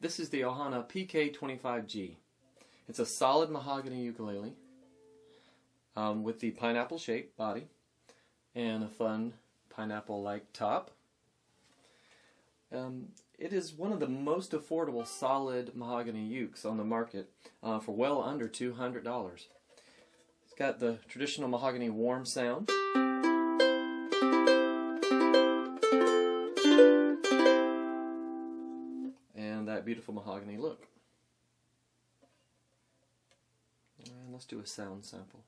This is the Ohana Pk-25G. It's a solid mahogany ukulele with the pineapple-shaped body and a fun pineapple-like top. It is one of the most affordable solid mahogany ukes on the market for well under $200. It's got the traditional mahogany warm sound. And that beautiful mahogany look. And let's do a sound sample.